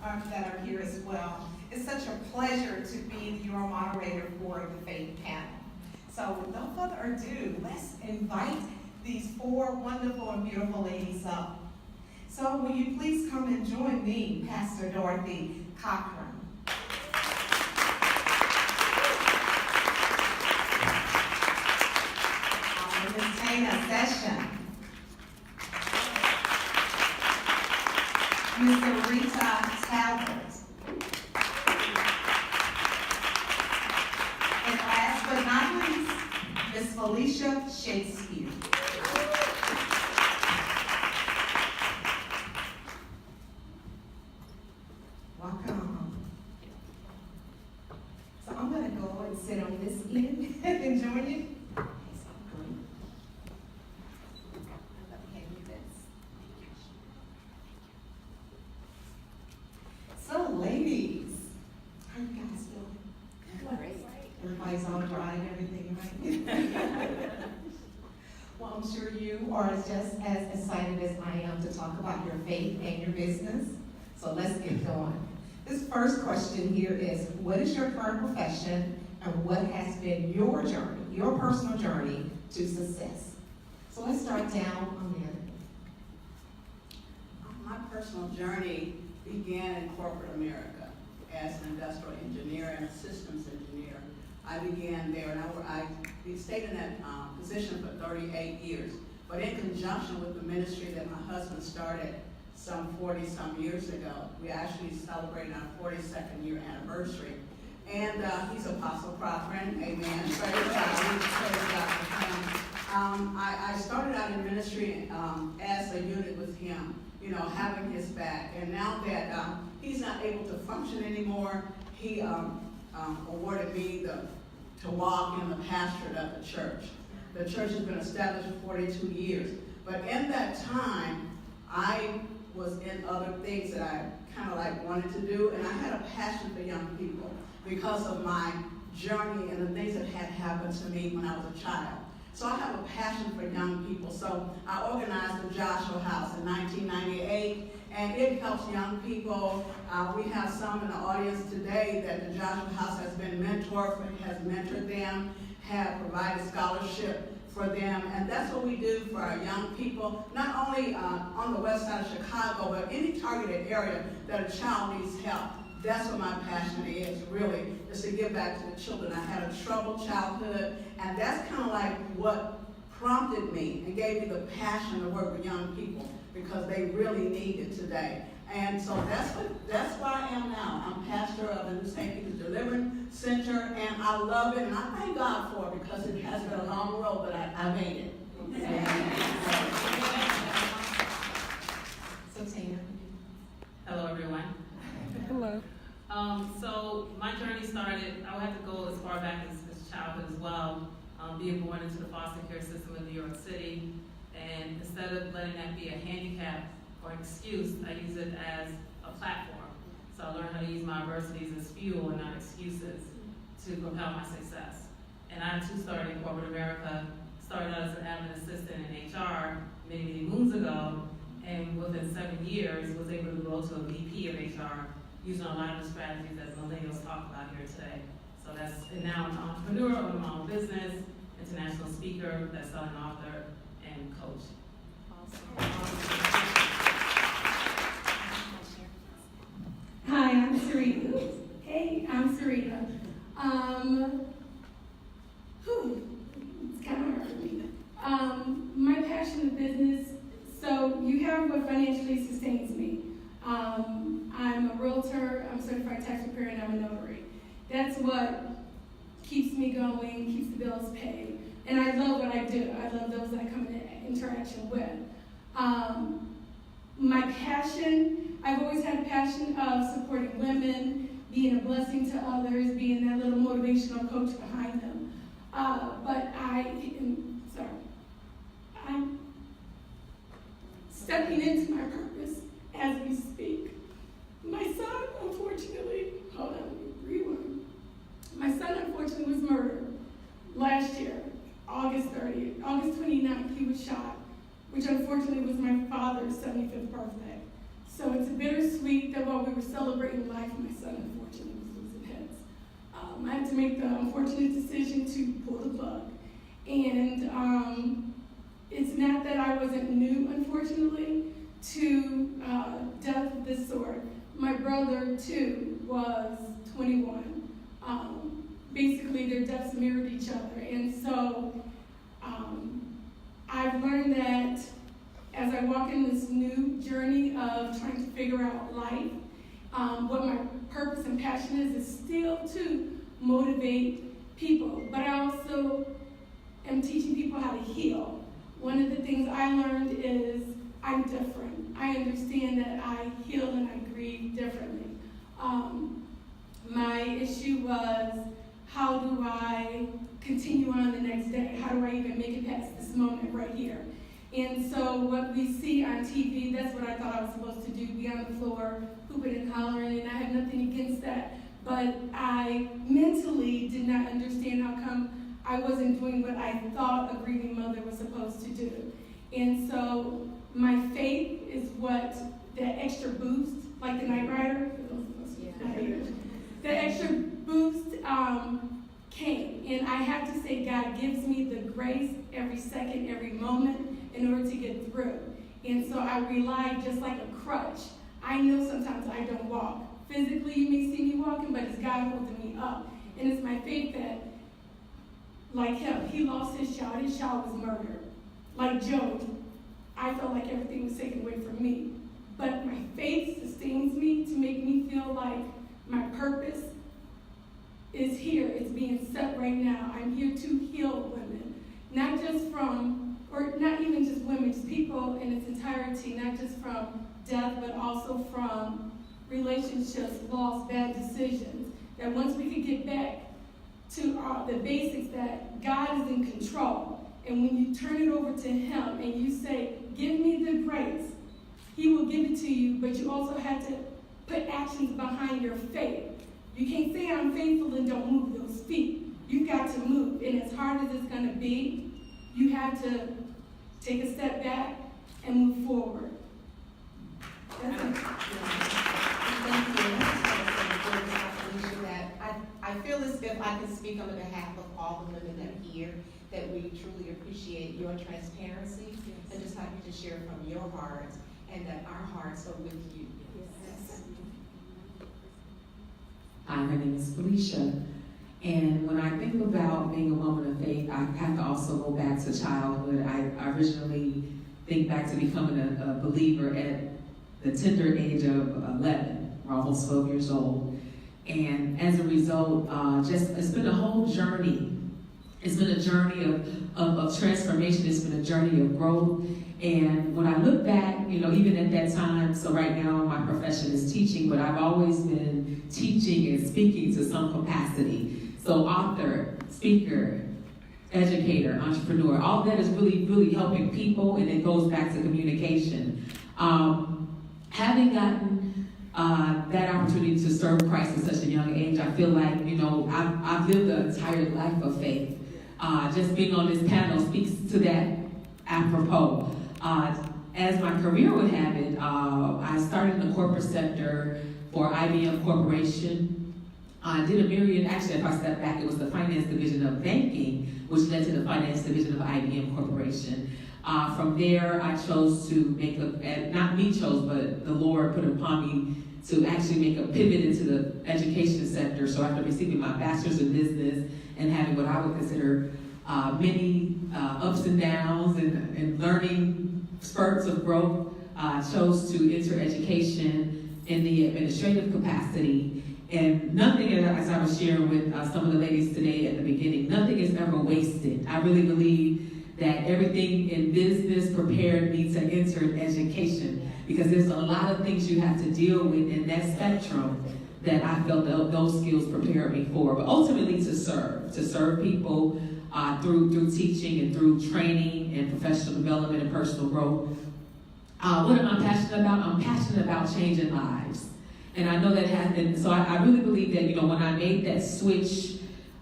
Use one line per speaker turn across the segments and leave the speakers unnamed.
that are here as well. It's such a pleasure to be your moderator for the Faith Panel. So with no further ado, let's invite these four wonderful and beautiful ladies up. So will you please come and join me, Pastor Dorothy Crockran. Ms. Tana Session. Ms. Syreeta Talbert. And last but not least, Ms. Felicia Shakespeare. Welcome. So I'm going to go and sit on this end and join you. So, ladies, how you guys feeling? Great. Everybody's all dry and everything, right? Well, I'm sure you are just as excited as I am to talk about your faith and your business. So let's get going. This first question here is, what is your current profession and what has been your journey, your personal journey to success? So let's start down on there.
My personal journey began in corporate America as an industrial engineer and a systems engineer. I began there, and I stayed in that position for 38 years. But in conjunction with the ministry that my husband started some 40-some years ago, we actually celebrated our 42nd year anniversary. And he's Apostle Crockran, amen. Praise God. Praise God for him. I started out in ministry as a unit with him, you know, having his back. And now that he's not able to function anymore, he awarded me to walk in the pastorate of the church. The church has been established for 42 years. But in that time, I was in other things that I kind of like wanted to do, and I had a passion for young people because of my journey and the things that had happened to me when I was a child. So I have a passion for young people. So I organized the Joshua House in 1998, and it helps young people. We have some in the audience today that the Joshua House has been has mentored them, have provided scholarship for them, and that's what we do for our young people, not only on the west side of Chicago, but any targeted area that a child needs help. That's what my passion is, really, is to give back to the children. I had a troubled childhood, and that's kind of like what prompted me and gave me the passion to work with young people, because they really need it today. And so that's where I am now. I'm pastor of the New St. Peter's Deliverance Center, and I love it, and I thank God for it, because it has been a long road, but I made it.
So Tina.
Hello, everyone.
Hello.
So my journey started, I would have to go as far back as childhood as well, being born into the foster care system in New York City. And instead of letting that be a handicap or an excuse, I use it as a platform. So I learned how to use my adversities as fuel and not excuses to propel my success. And I too started in corporate America, started out as an admin assistant in HR many moons ago, and within 7 years was able to grow to a VP of HR using a lot of the strategies that millennials talk about here today. So and now I'm an entrepreneur, own my own business, international speaker, best-selling author, and coach.
Hi, I'm Syreeta. Hey, I'm Syreeta. It's kind of hard for me. My passion in business, so you have what financially sustains me. I'm a realtor, I'm a certified tax preparer, and I'm a notary. That's what keeps me going, keeps the bills paid. And I love what I do. I love those that I come into interaction with. My passion, I've always had a passion of supporting women, being a blessing to others, being that little motivational coach behind them. But I'm stepping into my purpose as we speak. My son, unfortunately, My son, unfortunately, was murdered last year, August 29th, he was shot, which unfortunately was my father's 75th birthday. So it's bittersweet that while we were celebrating life, my son unfortunately was losing heads. I had to make the unfortunate decision to pull the plug. And it's not that I wasn't new, unfortunately, to death of this sort. My brother, too, was 21. Basically, their deaths mirrored each other. And so I've learned that as I walk in this new journey of trying to figure out life, what my purpose and passion is still to motivate people. But I also am teaching people how to heal. One of the things I learned is I'm different. I understand that I heal and I grieve differently. My issue was, how do I continue on the next day? How do I even make it past this moment right here? And so what we see on TV, that's what I thought I was supposed to do, be on the floor, hooping and hollering, and I have nothing against that. But I mentally did not understand how come I wasn't doing what I thought a grieving mother was supposed to do. And so my faith is what that extra boost, like the Knight Rider, the extra boost came. And I have to say, God gives me the grace every second, every moment in order to get through. And so I rely just like a crutch. I know sometimes I don't walk. Physically, you may see me walking, but it's God holding me up. And it's my faith that, like him, he lost his child. His child was murdered. Like Job, I felt like everything was taken away from me. But my faith sustains me to make me feel like my purpose is here. It's being set right now. I'm here to heal women. Not just from, or not even just women, just people in its entirety, not just from death, but also from relationships, loss, bad decisions. That once we could get back to the basics, that God is in control. And when you turn it over to him and you say, give me the grace, he will give it to you, but you also have to put actions behind your faith. You can't say I'm faithful and don't move those feet. You've got to move. And as hard as it's going to be, you have to take a step back and move forward. That's it.
Thank you. I feel as if I can speak on behalf of all the women that are here, that we truly appreciate your transparency and just happy to share from your heart, and that our hearts are with you. Yes.
Hi, my name is Felicia, and when I think about being a woman of faith, I have to also go back to childhood. I originally think back to becoming a believer at the tender age of 11, or almost 12 years old. And as a result, it's been a whole journey. It's been a journey of transformation. It's been a journey of growth. And when I look back, even at that time, so right now my profession is teaching, but I've always been teaching and speaking to some capacity. So author, speaker, educator, entrepreneur, all that is really, really helping people, and it goes back to communication. Having gotten that opportunity to serve Christ at such a young age, I feel like, I've lived an entire life of faith. Just being on this panel speaks to that apropos. As my career would have it, I started in the corporate sector for IBM Corporation. I did a myriad, actually if I step back, it was the finance division of banking, which led to the finance division of IBM Corporation. From there, I chose to make not me chose, but the Lord put upon me to actually make a pivot into the education sector. So after receiving my bachelor's in business and having what I would consider many ups and downs and learning spurts of growth, chose to enter education in the administrative capacity. And nothing, as I was sharing with some of the ladies today at the beginning, nothing is ever wasted. I really believe that everything in business prepared me to enter education, because there's a lot of things you have to deal with in that spectrum that I felt that those skills prepared me for. But ultimately to serve people through teaching and through training and professional development and personal growth. What am I passionate about? I'm passionate about changing lives. And I know that happened, so I really believe that, when I made that switch,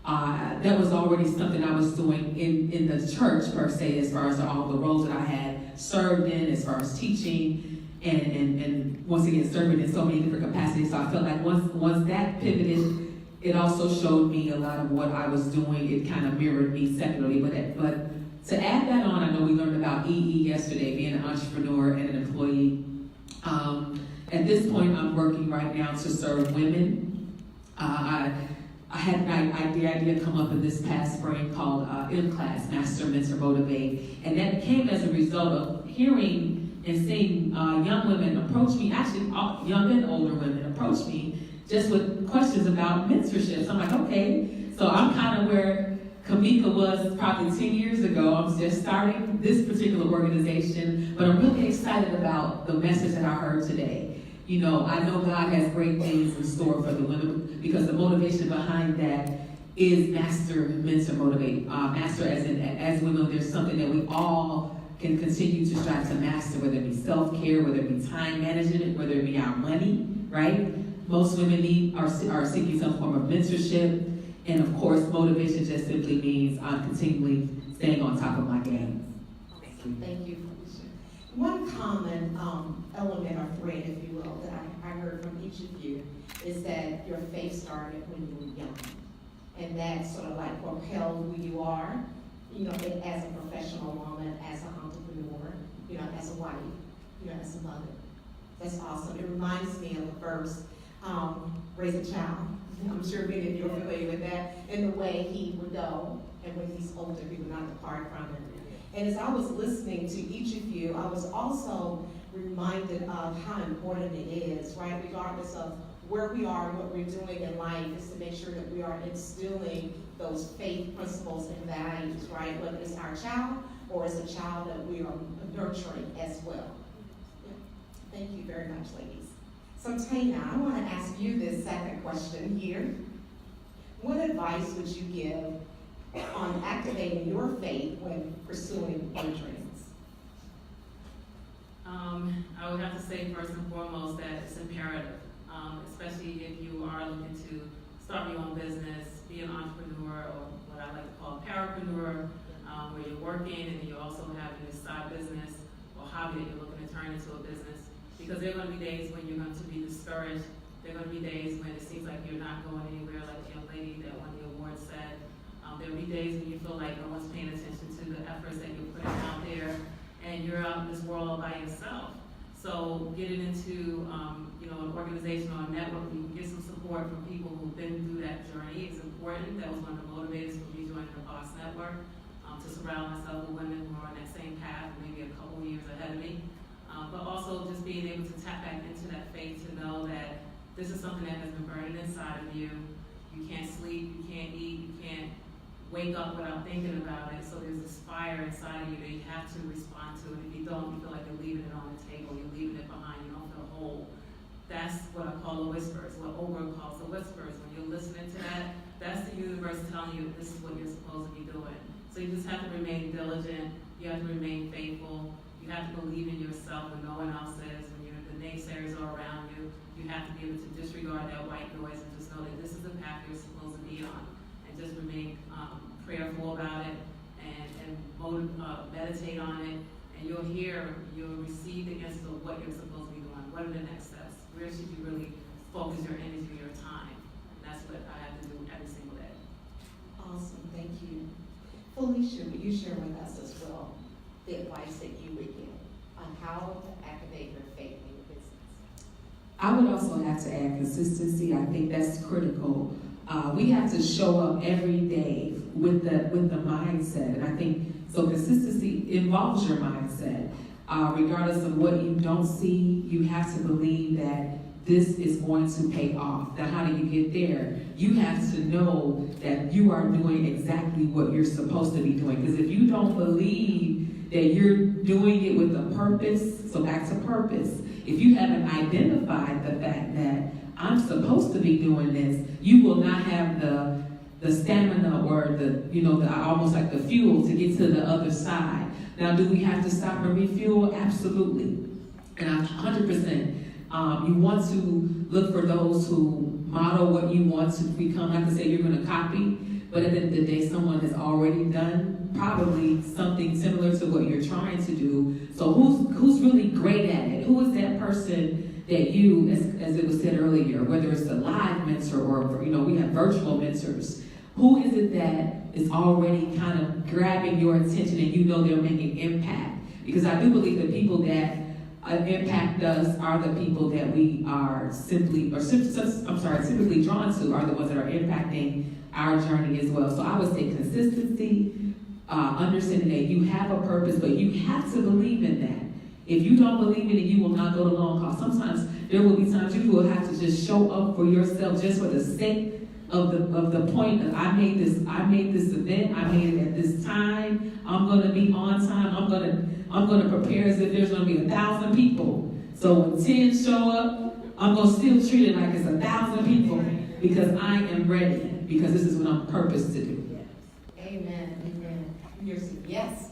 that was already something I was doing in the church per se, as far as all the roles that I had served in, as far as teaching and once again serving in so many different capacities. So I felt like once that pivoted, it also showed me a lot of what I was doing. It kind of mirrored me secularly. But to add that on, I know we learned about EE yesterday, being an entrepreneur and an employee. At this point, I'm working right now to serve women. I had an idea come up in this past spring called M-Class, Master, Mentor, Motivate. And that came as a result of hearing and seeing young women approach me, actually young and older women approach me just with questions about mentorship. So I'm like, okay, so I'm kind of where Kamika was probably 10 years ago. I'm just starting this particular organization, but I'm really excited about the message that I heard today. You know, I know God has great things in store for the women because the motivation behind that is master, mentor, motivate. Master as women, there's something that we all can continue to strive to master, whether it be self-care, whether it be time management, whether it be our money, right? Most women are seeking some form of mentorship. And of course, motivation just simply means continually staying on top of my game.
Thank you, Felicia. One common element or thread, if you will, that I heard from each of you is that your faith started when you were young. And that sort of like propelled who you are, you know, as a professional woman, as an entrepreneur, you know, as a wife, you know, as a mother. That's awesome. It reminds me of the verse, raise a child. I'm sure many of you are familiar with that, and the way he would go, and when he's older, he would not depart from it. And as I was listening to each of you, I was also reminded of how important it is, right? Regardless of where we are and what we're doing in life, is to make sure that we are instilling those faith principles and values, right? Whether it's our child or it's a child that we are nurturing as well. Yeah. Thank you very much, ladies. So Tana, I want to ask you this second question here. What advice would you give on activating your faith when pursuing your dreams?
I would have to say first and foremost that it's imperative, especially if you are looking to start your own business, be an entrepreneur, or what I like to call a parapreneur, where you're working and you're also having this side business or hobby that you're looking to turn into a business. Because there are going to be days when you're going to be discouraged. There are going to be days when it seems like you're not going anywhere, like the young lady that won the award said. There will be days when you feel like no one's paying attention to the efforts that you're putting out there, and you're out in this world all by yourself. So getting into you know, an organization or a network where you can get some support from people who've been through that journey is important. That was one of the motivators for me joining the Boss Network, to surround myself with women who are on that same path, maybe a couple years ahead of me. But also just being able to tap back into that faith to know that this is something that has been burning inside of you. You can't sleep, you can't eat, you can't wake up without thinking about it. So there's this fire inside of you that you have to respond to. And if you don't, you feel like you're leaving it on the table, you're leaving it behind, you don't feel whole. That's what I call the whispers, what Oprah calls the whispers. When you're listening to that, that's the universe telling you this is what you're supposed to be doing. So you just have to remain diligent, you have to remain faithful. You have to believe in yourself when no one else is, when the naysayers are around you. You have to be able to disregard that white noise and just know that this is the path you're supposed to be on. And just remain prayerful about it and meditate on it. And you'll receive the answers of what you're supposed to be doing. What are the next steps? Where should you really focus your energy, your time? And that's what I have to do every single day.
Awesome, thank you. Felicia, will you share with us as well the advice that you would give on how to activate your faith in your business?
I would also have to add consistency. I think that's critical. We have to show up every day with the mindset, and I think so. Consistency involves your mindset. Regardless of what you don't see, you have to believe that this is going to pay off. Now, how do you get there? You have to know that you are doing exactly what you're supposed to be doing. Because if you don't believe that you're doing it with a purpose, so back to purpose, if you haven't identified the fact that I'm supposed to be doing this, you will not have the stamina or the almost like the fuel to get to the other side. Now, do we have to stop and refuel? Absolutely. And 100%. You want to look for those who model what you want to become. Not to say you're going to copy, but at the end of the day, someone has already done probably something similar to what you're trying to do. So who's really great at it? Who is that person that you, as it was said earlier, whether it's a live mentor or we have virtual mentors, who is it that is already kind of grabbing your attention and you know they're making impact? Because I do believe that people that impact us are the people that we are typically drawn to are the ones that are impacting our journey as well. So I would say consistency, understanding that you have a purpose, but you have to believe in that. If you don't believe in it, you will not go the long haul. Sometimes there will be times you will have to just show up for yourself just for the sake of the point of I made this event, I made it at this time, I'm gonna be on time, I'm gonna prepare as if there's gonna be 1,000 people. So when 10 show up, I'm gonna still treat it like it's 1,000 people because I am ready, because this is what I'm purposed to do.
Amen. Yes.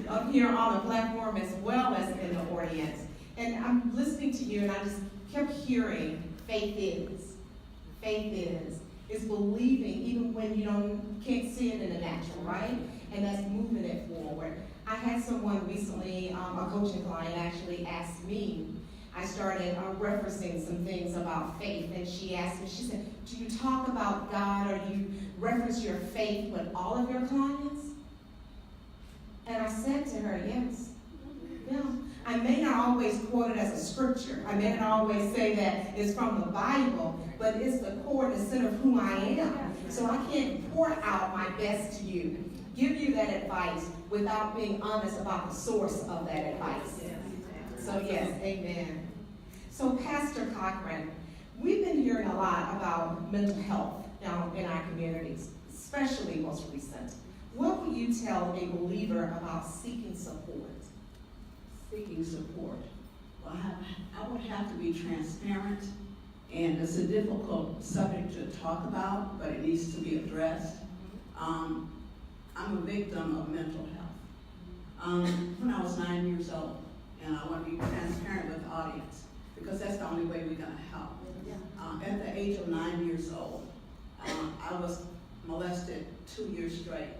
Up here on the platform as well as in the audience. And I'm listening to you and I just kept hearing faith is. Faith is believing even when you can't see it in the natural, right? And that's moving it forward. I had someone recently, a coaching client actually asked me, I started referencing some things about faith, and she asked me, she said, do you talk about God or do you reference your faith with all of your clients? And I said to her, yes. Yeah. I may not always quote it as a scripture. I may not always say that it's from the Bible, but it's the core and the center of who I am. So I can't pour out my best to you, give you that advice without being honest about the source of that advice. So yes, amen. So Pastor Cochran, we've been hearing a lot about mental health now in our communities, especially most recent. What would you tell a believer about seeking support?
Seeking support. Well, I would have to be transparent, and it's a difficult subject to talk about, but it needs to be addressed. I'm a victim of mental health. When I was 9 years old, and I want to be transparent with the audience, because that's the only way we're going to help. At the age of 9 years old, I was molested 2 years straight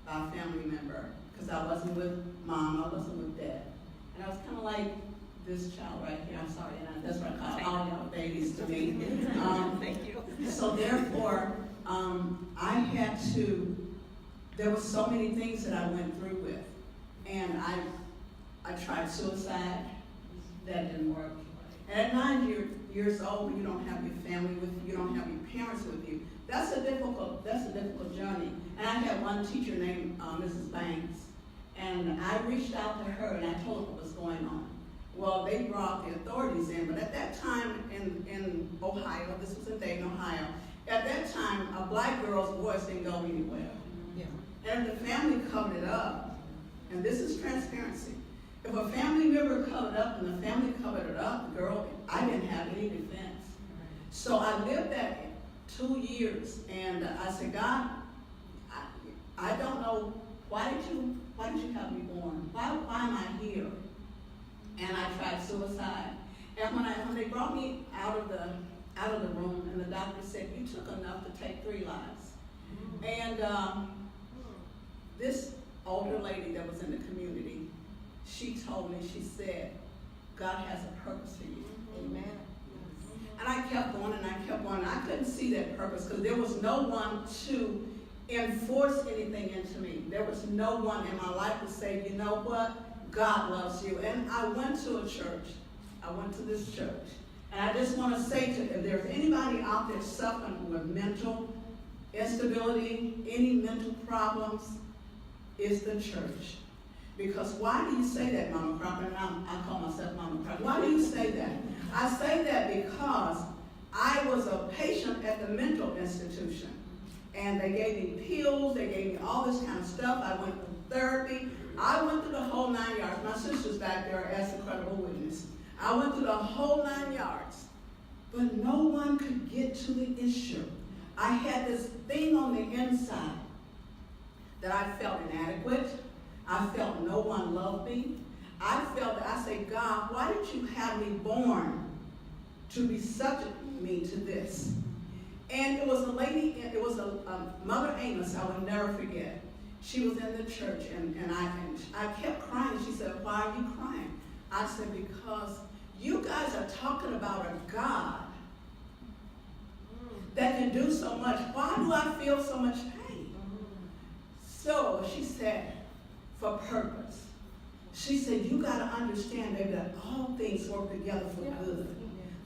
by a family member, because I wasn't with mom, I wasn't with dad. And I was kind of like this child right here. I'm sorry, and that's what I call all y'all babies to me.
Thank you.
So therefore, I had to, there were so many things that I went through with. And I tried suicide. That didn't work. And at 9 years old, when you don't have your family with you, you don't have your parents with you, that's a difficult journey. And I had one teacher named Mrs. Banks. And I reached out to her and I told her what was going on. Well, they brought the authorities in, but at that time in Ohio, this was in Dayton, Ohio, at that time, a black girl's voice didn't go anywhere. Yeah. And if the family covered it up, and this is transparency, if a family member covered up and the family covered it up, the girl, I didn't have any defense. So I lived that 2 years, and I said, God, I don't know, why did you have me born? Why am I here? And I tried suicide. And when they brought me out of the room, and the doctor said, you took enough to take 3 lives. And this older lady that was in the community, she told me, she said, God has a purpose for you. Amen. And I kept going and I kept going. I couldn't see that purpose because there was no one to enforce anything into me. There was no one in my life to say, you know what? God loves you. And I went to a church. I went to this church. And I just want to say to if there's anybody out there suffering with mental instability, any mental problems, it's the church. Because why do you say that, Mama Crockran? I call myself Mama Crockran. Why do you say that? I say that because I was a patient at the mental institution. And they gave me pills, they gave me all this kind of stuff. I went through therapy. I went through the whole 9 yards. My sister's back there as a credible witness. I went through the whole 9 yards. But no one could get to the issue. I had this thing on the inside that I felt inadequate. I felt no one loved me. I felt that I said, God, why did you have me born to be subject me to this? And it was a lady, it was a Mother Amos, I will never forget. She was in the church, and I kept crying. She said, "Why are you crying?" I said, "Because you guys are talking about a God that can do so much. Why do I feel so much pain?" So she said, "For purpose." She said, "You got to understand, baby, that all things work together for good,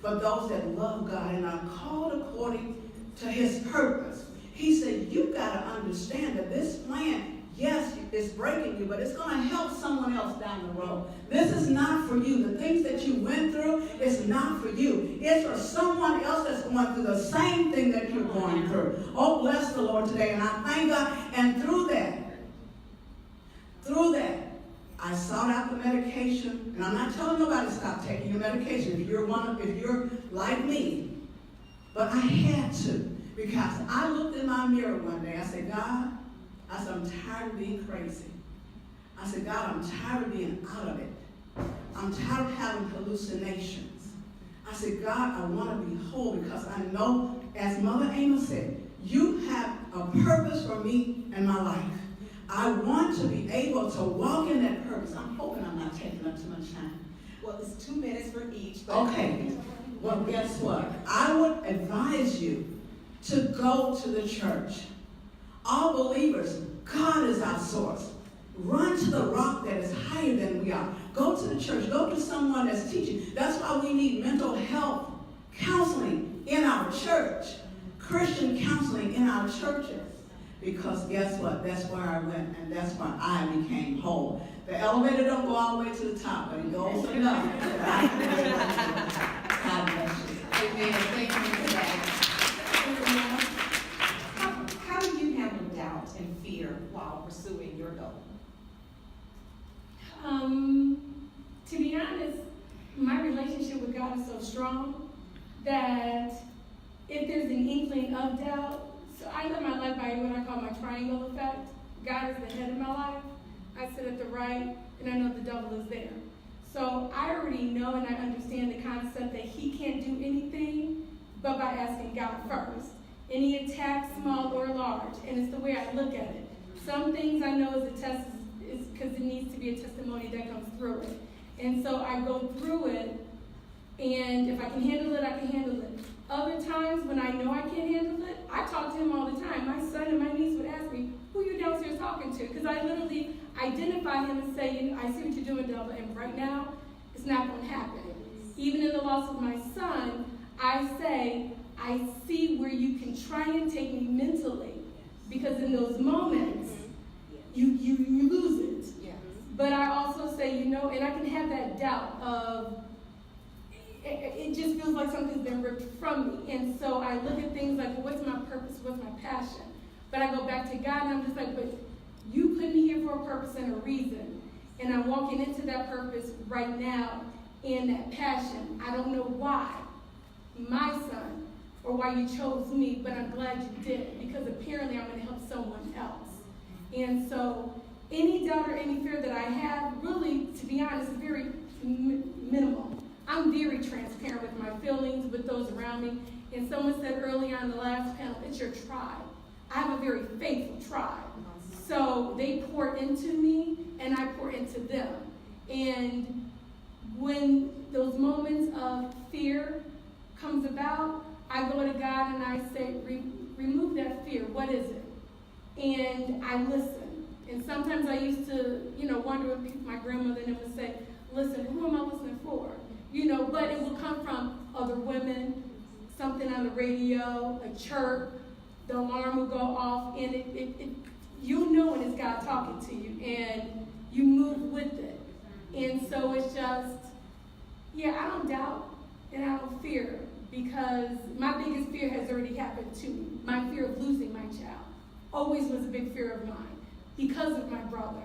for those that love God and are called according to his purpose." He said, "You got to understand that this plan, yes, it's breaking you, but it's going to help someone else down the road. This is not for you. The things that you went through is not for you. It's for someone else that's going through the same thing that you're going through." Oh, bless the Lord today. And I thank God. And through that, I sought out the medication. And I'm not telling nobody to stop taking your medication if you're like me. But I had to, because I looked in my mirror one day. I said, "God," I said, "I'm tired of being crazy." I said, "God, I'm tired of being out of it. I'm tired of having hallucinations." I said, "God, I want to be whole, because I know, as Mother Amos said, you have a purpose for me in my life. I want to be able to walk in that purpose." I'm hoping I'm not taking up too much time.
Well, it's 2 minutes for each. But
Okay. Well, guess what? I would advise you to go to the church. All believers, God is our source. Run to the rock that is higher than we are. Go to the church. Go to someone that's teaching. That's why we need mental health counseling in our church. Christian counseling in our churches. Because guess what? That's where I went, and that's where I became whole. The elevator don't go all the way to the top, but it goes enough. God bless you.
Amen. Thank you for that. How do you handle doubt and fear while pursuing your goal?
To be honest, my relationship with God is so strong that if there's an inkling of doubt, so I live my life by what I call my triangle effect. God is the head of my life. I sit at the right, and I know the devil is there. So I already know and I understand the concept that he can't do anything but by asking God first. Any attack, small or large, and it's the way I look at it. Some things I know is a test, is because it needs to be a testimony that comes through it. And so I go through it, and if I can handle it, I can handle it. Other times when I know I can't handle it, I talk to him all the time. My son and my niece would ask me, "Who you downstairs talking to?" Because I literally identify him and say, "I see what you're doing, devil, and right now, it's not going to happen." Even in the loss of my son, I say, "I see where you can try and take me mentally," because in those moments, you lose it.
Yes.
But I also say, and I can have that doubt of, it just feels like something's been ripped from me. And so I look at things like, well, what's my purpose? What's my passion? But I go back to God, and I'm just like, but you put me here for a purpose and a reason. And I'm walking into that purpose right now and that passion. I don't know why, my son, or why you chose me, but I'm glad you did, because apparently I'm going to help someone else. And so any doubt or any fear that I have, really, to be honest, is very minimal. I'm very transparent with my feelings, with those around me. And someone said earlier on the last panel, it's your tribe. I have a very faithful tribe. So they pour into me, and I pour into them. And when those moments of fear comes about, I go to God and I say, remove that fear. What is it? And I listen. And sometimes I used to, wonder when my grandmother and them would say, "Listen, who am I listening for?" But it will come from other women, something on the radio, a chirp, the alarm will go off, and you'll know when it's God talking to you, and you move with it. And so it's just, I don't doubt and I don't fear, because my biggest fear has already happened to me. My fear of losing my child always was a big fear of mine because of my brother.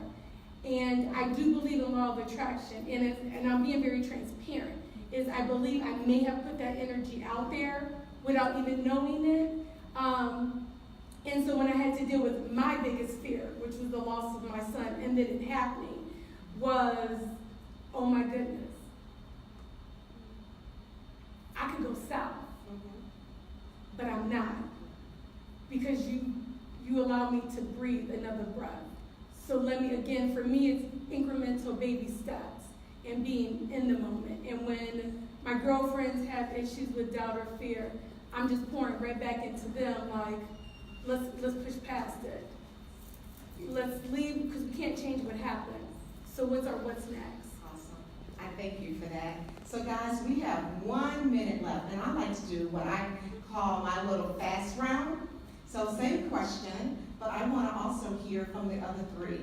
And I do believe in law of attraction, and I'm being very transparent, is I believe I may have put that energy out there without even knowing it. And so when I had to deal with my biggest fear, which was the loss of my son, and then it happening, was, oh my goodness, I could go south, but I'm not, because you allow me to breathe another breath. So for me, it's incremental baby steps and being in the moment. And when my girlfriends have issues with doubt or fear, I'm just pouring right back into them, like, let's push past it. Let's leave, because we can't change what happened. So what's next?
Awesome. I thank you for that. So guys, we have 1 minute left, and I like to do what I call my little fast round. So same question, but I want to also hear from the other three.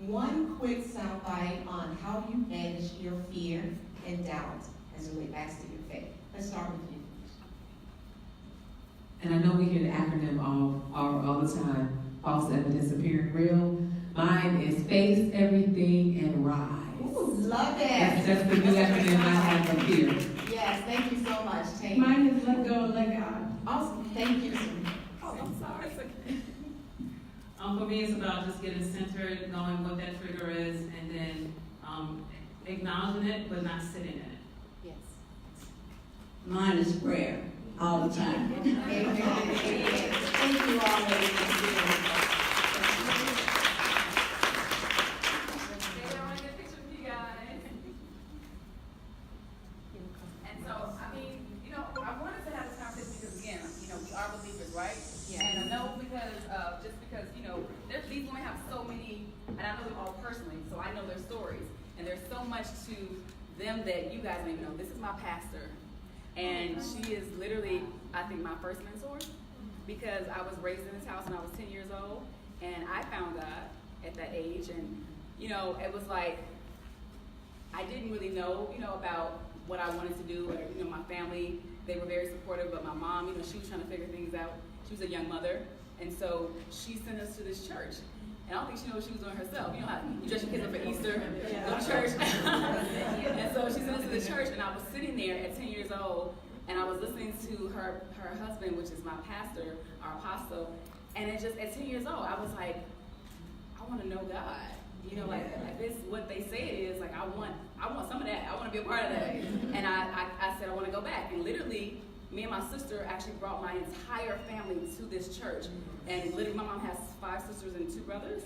One quick soundbite on how you manage your fear and doubt as it relates back to your faith. Let's start with you.
And I know we hear the acronym all the time, false evidence appearing real. Mine is face everything and rise.
Ooh, love that.
That's the new acronym I have up here.
Yes, thank you so much, Tana.
Mine is let go and let God.
Awesome, thank you.
Oh, I'm sorry. For me, it's about just getting centered, knowing what that trigger is, and then acknowledging it, but not sitting in it.
Yes.
Mine is prayer, all the time.
Amen. Thank you all, ladies.
These women have so many, and I know them all personally, so I know their stories. And there's so much to them that you guys don't even know. This is my pastor, and she is literally, I think, my first mentor, because I was raised in this house when I was 10 years old, and I found God at that age, and, it was like, I didn't really know, about what I wanted to do, or, my family, they were very supportive, but my mom, she was trying to figure things out. She was a young mother. And so she sent us to this church. And I don't think she knew what she was doing herself. You know how you dress your kids up for Easter, go to church. And so she sent us to the church, and I was sitting there at 10 years old, and I was listening to her husband, which is my pastor, our apostle. And it just, at 10 years old, I was like, I want to know God. Like this, what they say it is, like, I want some of that. I want to be a part of that. And I said, I want to go back. And literally, me and my sister actually brought my entire family to this church. And literally, my mom has 5 sisters and 2 brothers.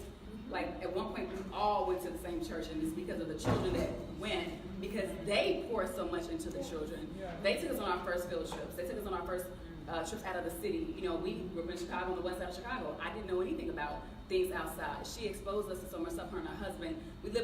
Like, at one point, we all went to the same church, and it's because of the children that went, because they pour so much into the children. They took us on our first field trips. They took us on our first trips out of the city. We grew up in Chicago, on the west side of Chicago. I didn't know anything about things outside. She exposed us to so much stuff, her and her husband. We lived